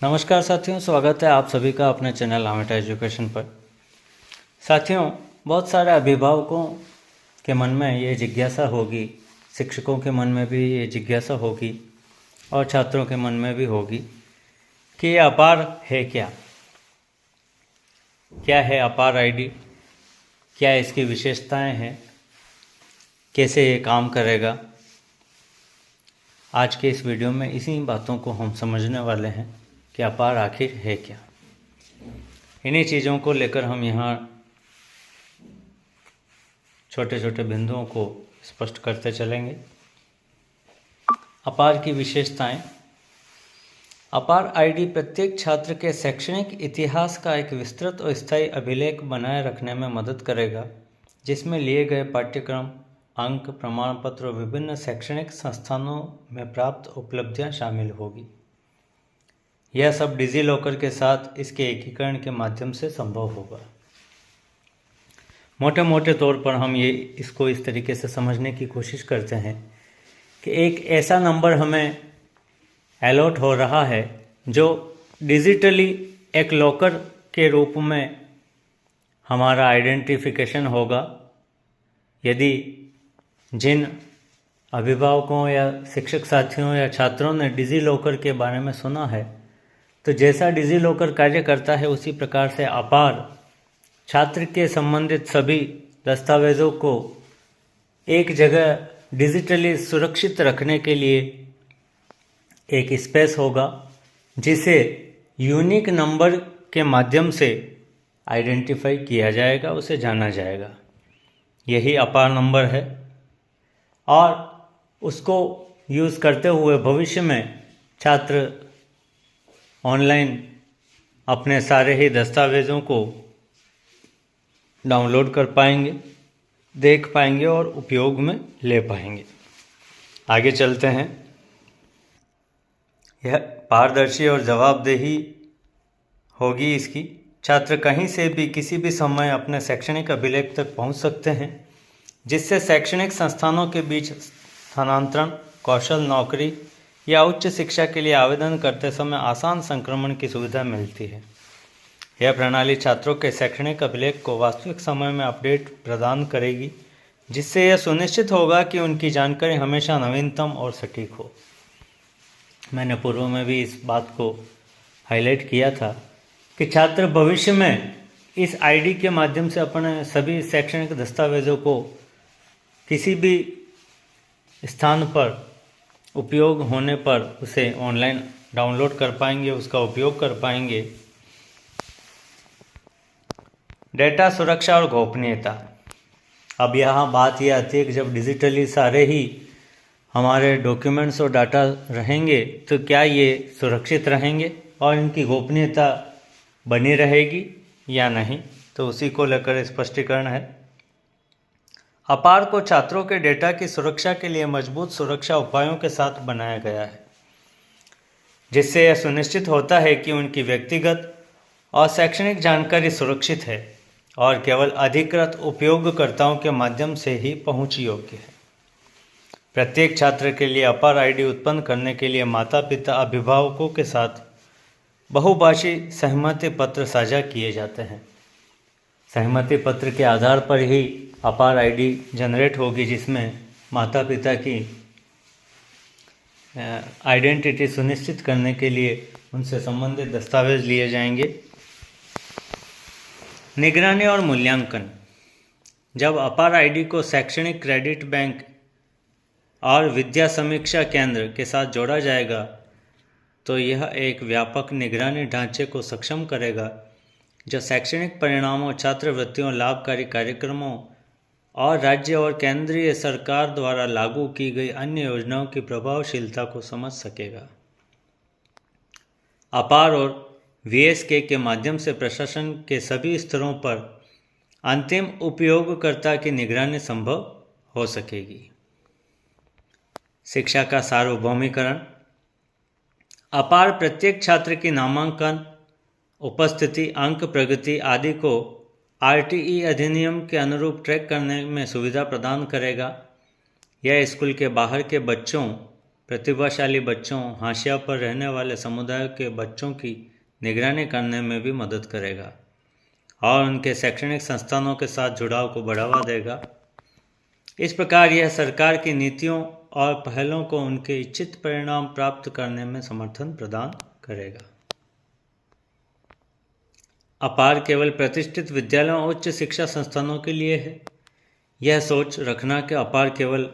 नमस्कार साथियों, स्वागत है आप सभी का अपने चैनल आमेटा एजुकेशन पर। साथियों, बहुत सारे अभिभावकों के मन में ये जिज्ञासा होगी, शिक्षकों के मन में भी ये जिज्ञासा होगी और छात्रों के मन में भी होगी कि ये अपार है क्या है अपार आईडी, क्या इसकी विशेषताएं हैं, कैसे ये काम करेगा। आज के इस वीडियो में इसी बातों को हम समझने वाले हैं कि अपार आखिर है क्या। इन्हीं चीज़ों को लेकर हम यहाँ छोटे छोटे बिंदुओं को स्पष्ट करते चलेंगे। अपार की विशेषताएं। अपार आईडी प्रत्येक छात्र के शैक्षणिक इतिहास का एक विस्तृत और स्थायी अभिलेख बनाए रखने में मदद करेगा, जिसमें लिए गए पाठ्यक्रम, अंक, प्रमाण पत्र और विभिन्न शैक्षणिक संस्थानों में प्राप्त उपलब्धियां शामिल होगी। यह सब डिजी लॉकर के साथ इसके एकीकरण के माध्यम से संभव होगा। मोटे मोटे तौर पर हम इसको इस तरीके से समझने की कोशिश करते हैं कि एक ऐसा नंबर हमें अलॉट हो रहा है जो डिजिटली एक लॉकर के रूप में हमारा आइडेंटिफिकेशन होगा। यदि जिन अभिभावकों या शिक्षक साथियों या छात्रों ने डिजी लॉकर के बारे में सुना है, तो जैसा डिजी लॉकर कार्य करता है उसी प्रकार से अपार छात्र के संबंधित सभी दस्तावेज़ों को एक जगह डिजिटली सुरक्षित रखने के लिए एक स्पेस होगा, जिसे यूनिक नंबर के माध्यम से आइडेंटिफाई किया जाएगा, उसे जाना जाएगा। यही अपार नंबर है और उसको यूज़ करते हुए भविष्य में छात्र ऑनलाइन अपने सारे ही दस्तावेज़ों को डाउनलोड कर पाएंगे, देख पाएंगे और उपयोग में ले पाएंगे। आगे चलते हैं। यह पारदर्शी और जवाबदेही होगी इसकी। छात्र कहीं से भी किसी भी समय अपने शैक्षणिक अभिलेख तक पहुंच सकते हैं, जिससे शैक्षणिक संस्थानों के बीच स्थानांतरण, कौशल नौकरी या उच्च शिक्षा के लिए आवेदन करते समय आसान संक्रमण की सुविधा मिलती है। यह प्रणाली छात्रों के शैक्षणिक अभिलेख को वास्तविक समय में अपडेट प्रदान करेगी, जिससे यह सुनिश्चित होगा कि उनकी जानकारी हमेशा नवीनतम और सटीक हो। मैंने पूर्व में भी इस बात को हाईलाइट किया था कि छात्र भविष्य में इस आईडी के माध्यम से अपने सभी शैक्षणिक दस्तावेज़ों को किसी भी स्थान पर उपयोग होने पर उसे ऑनलाइन डाउनलोड कर पाएंगे, उसका उपयोग कर पाएंगे। डेटा सुरक्षा और गोपनीयता। अब यहाँ बात यह आती है कि जब डिजिटली सारे ही हमारे डॉक्यूमेंट्स और डाटा रहेंगे तो क्या ये सुरक्षित रहेंगे और इनकी गोपनीयता बनी रहेगी या नहीं, तो उसी को लेकर स्पष्टीकरण है। अपार को छात्रों के डेटा की सुरक्षा के लिए मजबूत सुरक्षा उपायों के साथ बनाया गया है, जिससे यह सुनिश्चित होता है कि उनकी व्यक्तिगत और शैक्षणिक जानकारी सुरक्षित है और केवल अधिकृत उपयोगकर्ताओं के माध्यम से ही पहुंच योग्य है। प्रत्येक छात्र के लिए अपार आईडी उत्पन्न करने के लिए माता पिता अभिभावकों के साथ बहुभाषी सहमति पत्र साझा किए जाते हैं। सहमति पत्र के आधार पर ही अपार आईडी जनरेट होगी, जिसमें माता पिता की आइडेंटिटी सुनिश्चित करने के लिए उनसे संबंधित दस्तावेज लिए जाएंगे। निगरानी और मूल्यांकन। जब अपार आईडी को शैक्षणिक क्रेडिट बैंक और विद्या समीक्षा केंद्र के साथ जोड़ा जाएगा, तो यह एक व्यापक निगरानी ढांचे को सक्षम करेगा, जो शैक्षणिक परिणामों, छात्रवृत्तियों, लाभकारी कार्यक्रमों और राज्य और केंद्रीय सरकार द्वारा लागू की गई अन्य योजनाओं की प्रभावशीलता को समझ सकेगा। अपार और वीएसके के माध्यम से प्रशासन के सभी स्तरों पर अंतिम उपयोगकर्ता की निगरानी संभव हो सकेगी। शिक्षा का सार्वभौमिकरण। अपार प्रत्येक छात्र की नामांकन, उपस्थिति, अंक, प्रगति आदि को आरटीई अधिनियम के अनुरूप ट्रैक करने में सुविधा प्रदान करेगा। यह स्कूल के बाहर के बच्चों प्रतिभाशाली बच्चों, हाशिया पर रहने वाले समुदायों के बच्चों की निगरानी करने में भी मदद करेगा और उनके शैक्षणिक संस्थानों के साथ जुड़ाव को बढ़ावा देगा। इस प्रकार यह सरकार की नीतियों और पहलों को उनके इच्छित परिणाम प्राप्त करने में समर्थन प्रदान करेगा। अपार केवल प्रतिष्ठित विद्यालयों और उच्च शिक्षा संस्थानों के लिए है। यह सोच रखना कि अपार केवल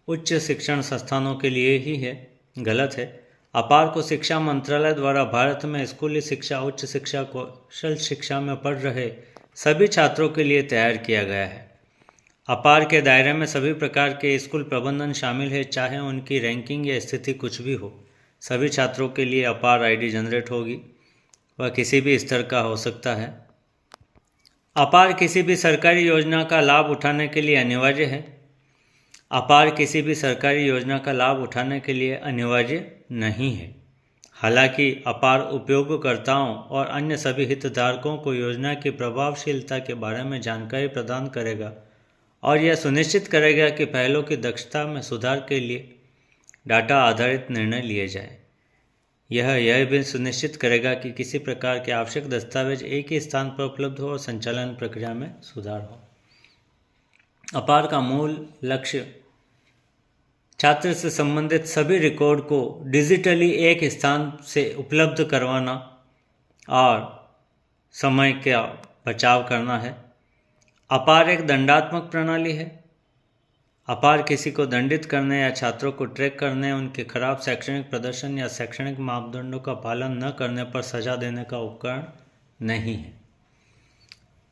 उच्च शिक्षण संस्थानों के लिए ही है, गलत है। अपार को शिक्षा मंत्रालय द्वारा भारत में स्कूली शिक्षा, उच्च शिक्षा, कौशल शिक्षा में पढ़ रहे सभी छात्रों के लिए तैयार किया गया है। अपार के दायरे में सभी प्रकार के स्कूल प्रबंधन शामिल है, चाहे उनकी रैंकिंग या स्थिति कुछ भी हो। सभी छात्रों के लिए अपार आईडी जनरेट होगी। वह किसी भी स्तर का हो सकता है। अपार किसी भी सरकारी योजना का लाभ उठाने के लिए अनिवार्य है। अपार किसी भी सरकारी योजना का लाभ उठाने के लिए अनिवार्य नहीं है। हालांकि अपार उपयोगकर्ताओं और अन्य सभी हितधारकों को योजना की प्रभावशीलता के बारे में जानकारी प्रदान करेगा और यह सुनिश्चित करेगा कि पहलों की दक्षता में सुधार के लिए डाटा आधारित निर्णय लिए जाए। यह भी सुनिश्चित करेगा कि किसी प्रकार के आवश्यक दस्तावेज एक ही स्थान पर उपलब्ध हो और संचालन प्रक्रिया में सुधार हो। अपार का मूल लक्ष्य छात्र से संबंधित सभी रिकॉर्ड को डिजिटली एक स्थान से उपलब्ध करवाना और समय का बचाव करना है। अपार एक दंडात्मक प्रणाली है। अपार किसी को दंडित करने या छात्रों को ट्रैक करने, उनके खराब शैक्षणिक प्रदर्शन या शैक्षणिक मापदंडों का पालन न करने पर सजा देने का उपकरण नहीं है।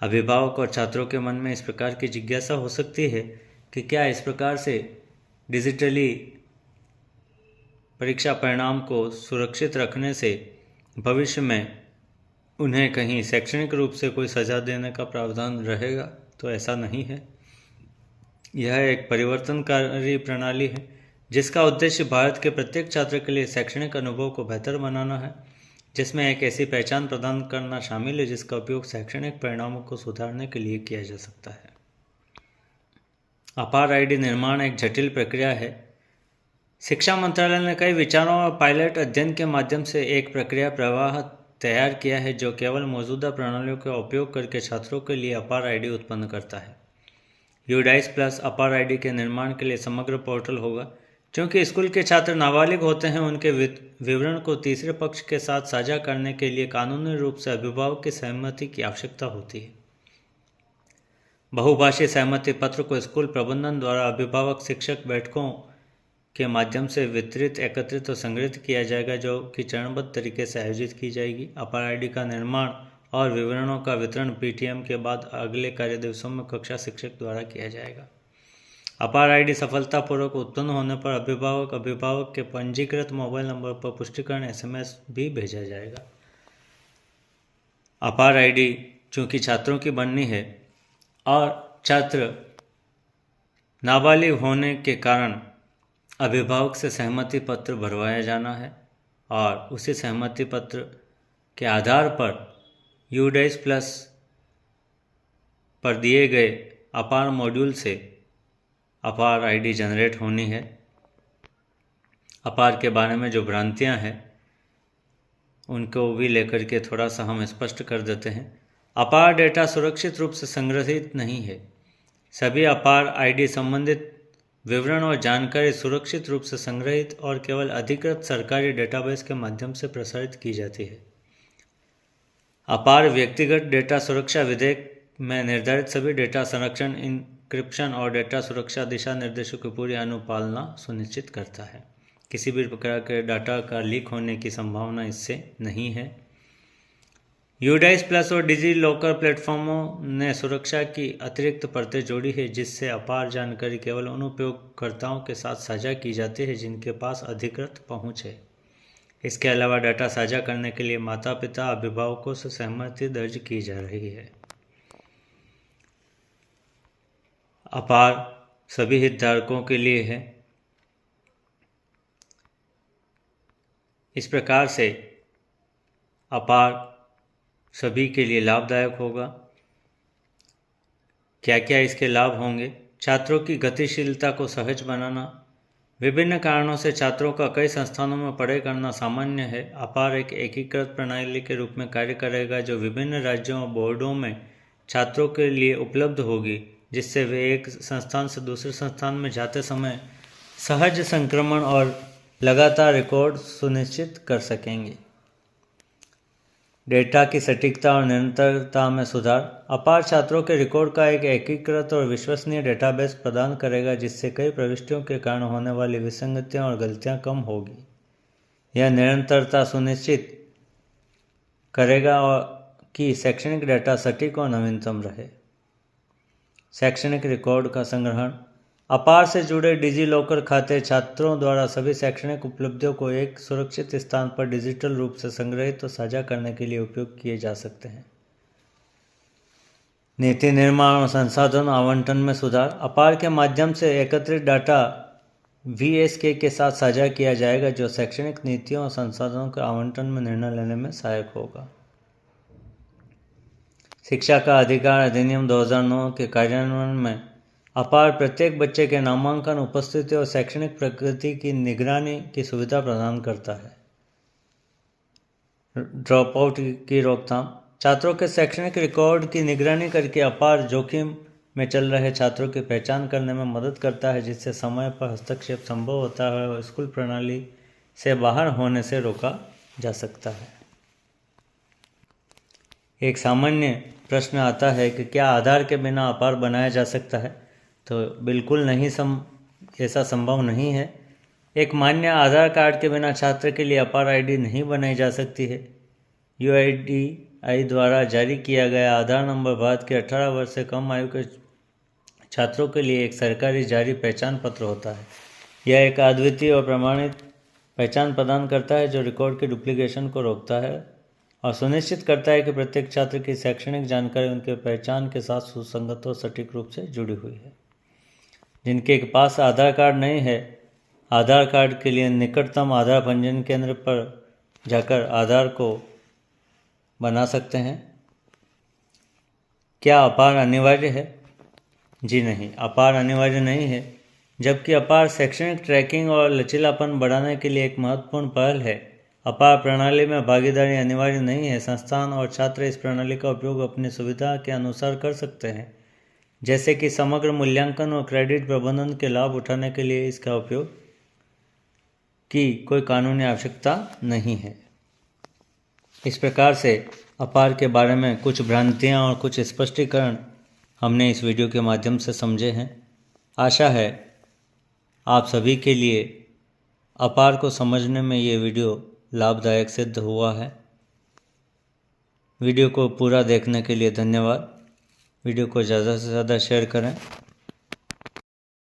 अभिभावक और छात्रों के मन में इस प्रकार की जिज्ञासा हो सकती है कि क्या इस प्रकार से डिजिटली परीक्षा परिणाम को सुरक्षित रखने से भविष्य में उन्हें कहीं शैक्षणिक रूप से कोई सजा देने का प्रावधान रहेगा? तो ऐसा नहीं है। यह एक परिवर्तनकारी प्रणाली है जिसका उद्देश्य भारत के प्रत्येक छात्र के लिए शैक्षणिक अनुभव को बेहतर बनाना है, जिसमें एक ऐसी पहचान प्रदान करना शामिल है जिसका उपयोग शैक्षणिक परिणामों को सुधारने के लिए किया जा सकता है। अपार आईडी निर्माण एक जटिल प्रक्रिया है। शिक्षा मंत्रालय ने कई विचारों और पायलट अध्ययन के माध्यम से एक प्रक्रिया प्रवाह तैयार किया है जो केवल मौजूदा प्रणालियों का उपयोग करके छात्रों के लिए अपार आईडी उत्पन्न करता है। यूडाइस प्लस अपार आईडी के निर्माण के लिए समग्र पोर्टल होगा। क्योंकि स्कूल के छात्र नाबालिग होते हैं, उनके विवरण को तीसरे पक्ष के साथ साझा करने के लिए कानूनी रूप से अभिभावक की सहमति की आवश्यकता होती है। बहुभाषी सहमति पत्र को स्कूल प्रबंधन द्वारा अभिभावक शिक्षक बैठकों के माध्यम से वितरित, एकत्रित और संग्रहित किया जाएगा, जो कि चरणबद्ध तरीके से आयोजित की जाएगी। अपार आईडी का निर्माण और विवरणों का वितरण पीटीएम के बाद अगले कार्य दिवसों में कक्षा शिक्षक द्वारा किया जाएगा। अपार आईडी सफलतापूर्वक उत्पन्न होने पर अभिभावक के पंजीकृत मोबाइल नंबर पर पुष्टिकरण एसएमएस भी भेजा जाएगा। अपार आईडी चूंकि छात्रों की बननी है और छात्र नाबालिग होने के कारण अभिभावक से सहमति पत्र भरवाया जाना है और उसी सहमति पत्र के आधार पर यूडाइस प्लस पर दिए गए अपार मॉड्यूल से अपार आईडी जनरेट होनी है। अपार के बारे में जो भ्रांतियां हैं उनको भी लेकर के थोड़ा सा हम स्पष्ट कर देते हैं। अपार डेटा सुरक्षित रूप से संग्रहित नहीं है। सभी अपार आईडी संबंधित विवरण और जानकारी सुरक्षित रूप से संग्रहित और केवल अधिकृत सरकारी डेटाबेस के माध्यम से प्रसारित की जाती है। अपार व्यक्तिगत डेटा सुरक्षा विधेयक में निर्धारित सभी डेटा संरक्षण, इंक्रिप्शन और डेटा सुरक्षा दिशा निर्देशों की पूरी अनुपालना सुनिश्चित करता है। किसी भी प्रकार के डाटा का लीक होने की संभावना इससे नहीं है। यूडाइस प्लस और डिजी लॉकर प्लेटफॉर्मों ने सुरक्षा की अतिरिक्त परतें जोड़ी है जिससे अपार जानकारी केवल उन उपयोगकर्ताओं के साथ साझा की जाती है जिनके पास अधिकृत पहुंच है। इसके अलावा डाटा साझा करने के लिए माता पिता अभिभावकों से सहमति दर्ज की जा रही है। अपार सभी हितधारकों के लिए है। इस प्रकार से अपार सभी के लिए लाभदायक होगा। क्या क्या इसके लाभ होंगे? छात्रों की गतिशीलता को सहज बनाना, विभिन्न कारणों से छात्रों का कई संस्थानों में पढ़ाई करना सामान्य है। अपार एक एकीकृत प्रणाली के रूप में कार्य करेगा जो विभिन्न राज्यों और बोर्डों में छात्रों के लिए उपलब्ध होगी, जिससे वे एक संस्थान से दूसरे संस्थान में जाते समय सहज संक्रमण और लगातार रिकॉर्ड सुनिश्चित कर सकेंगे। डेटा की सटीकता और निरंतरता में सुधार। अपार छात्रों के रिकॉर्ड का एक एकीकृत और विश्वसनीय डेटाबेस प्रदान करेगा, जिससे कई प्रविष्टियों के कारण होने वाली विसंगतियां और गलतियां कम होगी। यह निरंतरता सुनिश्चित करेगा और कि शैक्षणिक डेटा सटीक और नवीनतम रहे। शैक्षणिक रिकॉर्ड का संग्रहण। अपार से जुड़े डिजी लॉकर खाते छात्रों द्वारा सभी शैक्षणिक उपलब्धियों को एक सुरक्षित स्थान पर डिजिटल रूप से संग्रहित और साझा करने के लिए उपयोग किए जा सकते हैं। नीति निर्माण और संसाधन आवंटन में सुधार। अपार के माध्यम से एकत्रित डाटा VSK के साथ साझा किया जाएगा, जो शैक्षणिक नीतियों और संसाधनों के आवंटन में निर्णय लेने में सहायक होगा। शिक्षा का अधिकार अधिनियम 2009 के कार्यान्वयन में अपार प्रत्येक बच्चे के नामांकन, उपस्थिति और शैक्षणिक प्रगति की निगरानी की सुविधा प्रदान करता है। ड्रॉप आउट की रोकथाम। छात्रों के शैक्षणिक रिकॉर्ड की निगरानी करके अपार जोखिम में चल रहे छात्रों की पहचान करने में मदद करता है, जिससे समय पर हस्तक्षेप संभव होता है और स्कूल प्रणाली से बाहर होने से रोका जा सकता है। एक सामान्य प्रश्न आता है कि क्या आधार के बिना अपार बनाया जा सकता है? तो बिल्कुल नहीं, ऐसा संभव नहीं है। एक मान्य आधार कार्ड के बिना छात्र के लिए अपार ID नहीं बनाई जा सकती है। UIDAI द्वारा जारी किया गया आधार नंबर भारत के 18 वर्ष से कम आयु के छात्रों के लिए एक सरकारी जारी पहचान पत्र होता है। यह एक अद्वितीय और प्रमाणित पहचान प्रदान करता है जो रिकॉर्ड के डुप्लीकेशन को रोकता है और सुनिश्चित करता है कि प्रत्येक छात्र की शैक्षणिक जानकारी उनके पहचान के साथ सुसंगत और सटीक रूप से जुड़ी हुई है। जिनके पास आधार कार्ड नहीं है, आधार कार्ड के लिए निकटतम आधार पंजीयन केंद्र पर जाकर आधार को बना सकते हैं। क्या अपार अनिवार्य है? जी नहीं, अपार अनिवार्य नहीं है। जबकि अपार शैक्षणिक ट्रैकिंग और लचीलापन बढ़ाने के लिए एक महत्वपूर्ण पहल है। अपार प्रणाली में भागीदारी अनिवार्य नहीं है। संस्थान और छात्र इस प्रणाली का उपयोग अपनी सुविधा के अनुसार कर सकते हैं, जैसे कि समग्र मूल्यांकन और क्रेडिट प्रबंधन के लाभ उठाने के लिए इसका उपयोग की कोई कानूनी आवश्यकता नहीं है। इस प्रकार से अपार के बारे में कुछ भ्रांतियां और कुछ स्पष्टीकरण हमने इस वीडियो के माध्यम से समझे हैं। आशा है आप सभी के लिए अपार को समझने में ये वीडियो लाभदायक सिद्ध हुआ है। वीडियो को पूरा देखने के लिए धन्यवाद। वीडियो को ज़्यादा से ज़्यादा शेयर करें।